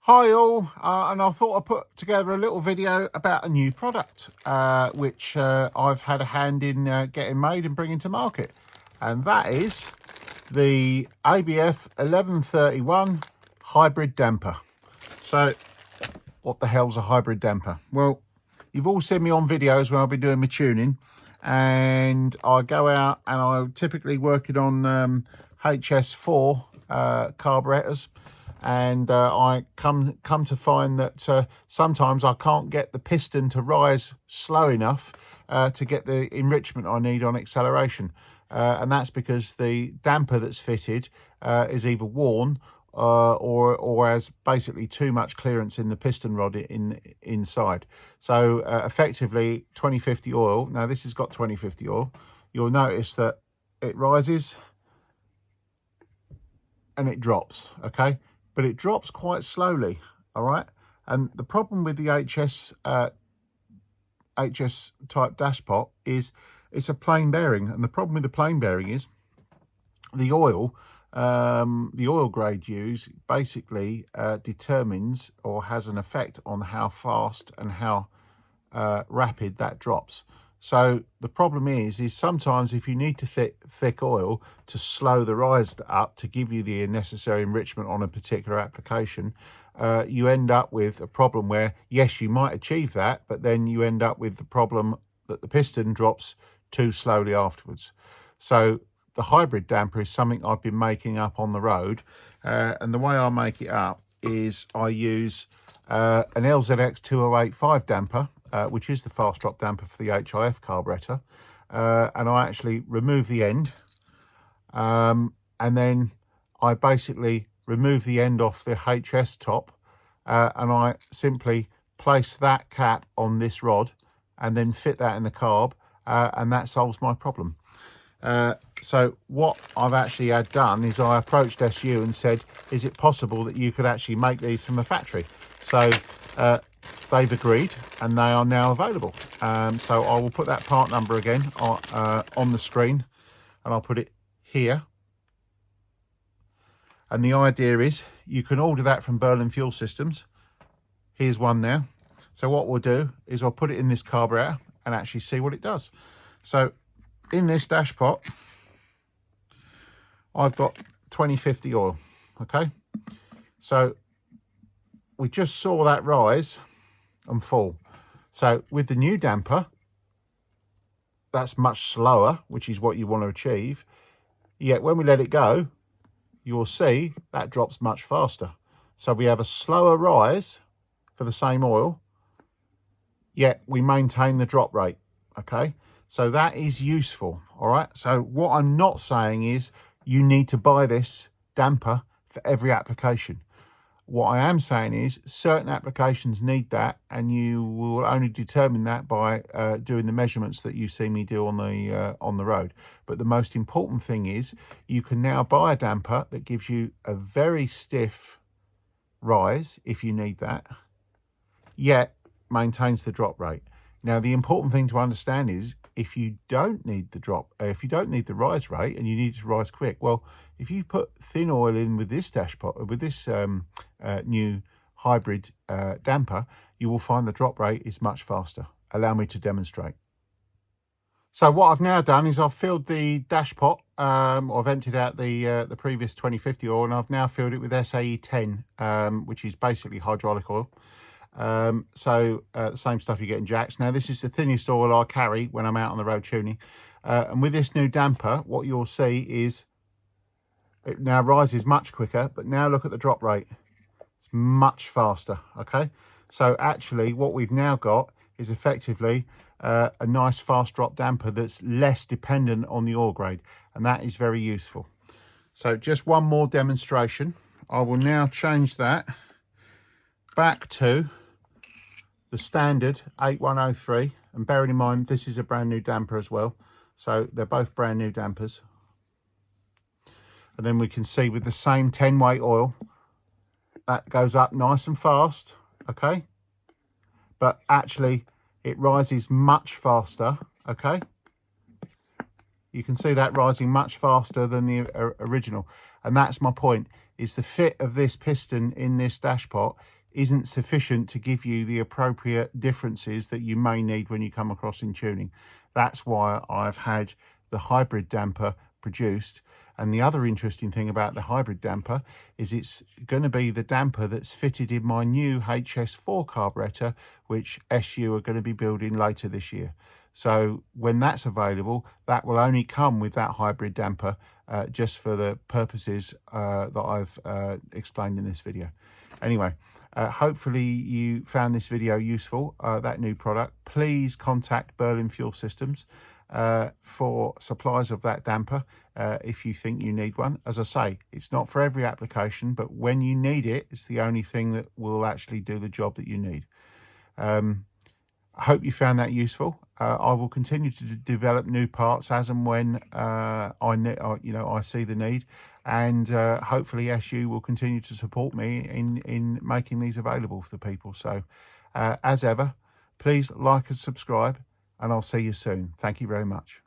Hi all, and I thought I'd put together a little video about a new product which I've had a hand in getting made and bringing to market, and that is the ABF 1131 hybrid damper. So what the hell's a hybrid damper? Well, you've all seen me on videos when I've been doing my tuning, and I go out and I'm typically working on HS4 carburettors. And I come to find that sometimes I can't get the piston to rise slow enough to get the enrichment I need on acceleration, and that's because the damper that's fitted is either worn or has basically too much clearance in the piston rod inside. So effectively 2050 oil. Now this has got 2050 oil. You'll notice that it rises and it drops, okay? But it drops quite slowly, all right? And the problem with the HS type dashpot is it's a plain bearing, and the problem with the plain bearing is the oil grade used basically determines or has an effect on how fast and how rapid that drops. So the problem is sometimes if you need to thick oil to slow the rise up to give you the necessary enrichment on a particular application, you end up with a problem where, yes, you might achieve that, but then you end up with the problem that the piston drops too slowly afterwards. So the hybrid damper is something I've been making up on the road, and the way I make it up is I use an LZX 2085 damper, which is the fast drop damper for the HIF carburetor, and I actually remove the end, and then I basically remove the end off the HS top, and I simply place that cap on this rod and then fit that in the carb, and that solves my problem. So what I've actually had done is I approached SU and said, is it possible that you could actually make these from the factory? So they've agreed and they are now available. So I will put that part number again on the screen, and I'll put it here. And the idea is you can order that from Burlen Fuel Systems. Here's one now. So what we'll do is I'll put it in this carburetor and actually see what it does. So in this dash pot, I've got 2050 oil, okay? So we just saw that rise and fall. So with the new damper, that's much slower, which is what you want to achieve. Yet when we let it go, you'll see that drops much faster. So we have a slower rise for the same oil, yet we maintain the drop rate, okay? So that is useful, all right? So what I'm not saying is you need to buy this damper for every application. What I am saying is certain applications need that, and you will only determine that by doing the measurements that you see me do on the road. But the most important thing is you can now buy a damper that gives you a very stiff rise if you need that, yet maintains the drop rate. Now, the important thing to understand is if you don't need the rise rate and you need it to rise quick, well, if you put thin oil in with this dashpot, with this new hybrid damper, you will find the drop rate is much faster. Allow me to demonstrate. So what I've now done is I've filled the dashpot, I've emptied out the previous 2050 oil, and I've now filled it with SAE 10, which is basically hydraulic oil. The same stuff you get in jacks. Now this is the thinnest oil I carry when I'm out on the road tuning, and with this new damper what you'll see is it now rises much quicker, but now look at the drop rate, it's much faster, okay? So actually what we've now got is effectively a nice fast drop damper that's less dependent on the oil grade, and that is very useful. So just one more demonstration. I will now change that back to the standard 8103, and bearing in mind this is a brand new damper as well, so they're both brand new dampers. And then we can see with the same 10 weight oil that goes up nice and fast, okay, but actually it rises much faster, okay? You can see that rising much faster than the original, and that's my point. is the fit of this piston in this dashpot isn't sufficient to give you the appropriate differences that you may need when you come across in tuning. That's why I've had the hybrid damper produced. And the other interesting thing about the hybrid damper is it's going to be the damper that's fitted in my new HS4 carburettor, which SU are going to be building later this year. So when that's available, that will only come with that hybrid damper, just for the purposes that I've explained in this video. Anyway, hopefully you found this video useful, that new product. Please contact Burlen Fuel Systems for supplies of that damper if you think you need one. As I say, it's not for every application, but when you need it, it's the only thing that will actually do the job that you need. I hope you found that useful. I will continue to develop new parts as and when I see the need, and hopefully SU will continue to support me in making these available for the people. So as ever, please like and subscribe, and I'll see you soon. Thank you very much.